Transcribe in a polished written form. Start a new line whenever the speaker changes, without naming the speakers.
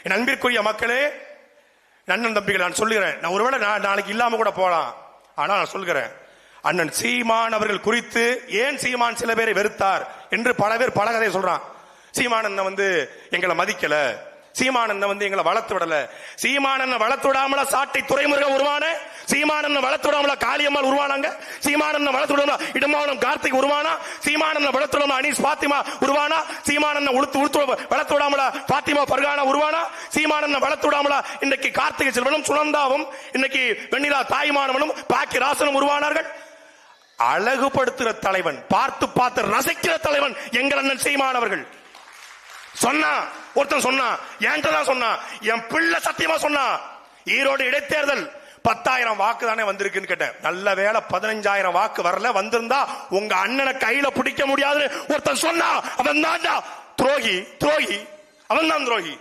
என் அன்பிற்குரிய மக்களே, அண்ணன் தம்பிகள், நான் சொல்லுகிறேன், நான் ஒருவேளை நாளைக்கு இல்லாம கூட போலாம், ஆனா நான் சொல்கிறேன், அண்ணன் சீமான் அவர்கள் குறித்து ஏன் சீமான் சில பேரை வெறுத்தார் என்று பல பேர் பல கதையை சொல்றான். சீமான் வந்து எங்களை மதிக்கல, சீமான் வந்து எங்களை வளர்த்து விடல, சீமான் வளர்த்து விடாமல சாட்டை துறைமுருகன் உருவான, சீமான் வளர்த்து விடாமல காளியம்மாள் உருவானாங்க, சீமான் வளர்த்து விடாமல இடமாவனம் கார்த்திக் உருவானா, சீமான் வளர்த்து விடாமல அனீஸ் பாத்திமா உருவானா, சீமான் வளர்த்து விடாமல பாத்திமா பர்கானா உருவானா, சீமான் வளர்த்து விடாமல இன்னைக்கு கார்த்திகை செல்வனும் சுனந்தாவும் இன்னைக்கு வெண்ணிலா தாய்மானவனும் பாக்கி ராசனும் உருவானார்கள். அழகுபடுத்துகிற தலைவன், பார்த்து பார்த்து ரசிக்கிற தலைவன் எங்கள் அண்ணன் சீமான் அவர்கள். சொன்னா ஒருத்தன் சொன்னா, என்கிட்ட சொன்னா, என் பிள்ளை சத்தியமா சொன்னா, ஈரோடு இடைத்தேர்தல் 10,000 வாக்கு தானே வந்திருக்குன்னு கேட்டேன். நல்ல வேலை 15,000 வாக்கு வரல, வந்திருந்தா உங்க அண்ணனை கையில பிடிக்க முடியாதுன்னு ஒருத்தன் சொன்னா, அவன் தான் துரோகி, துரோகி, அவன் தான் துரோகி.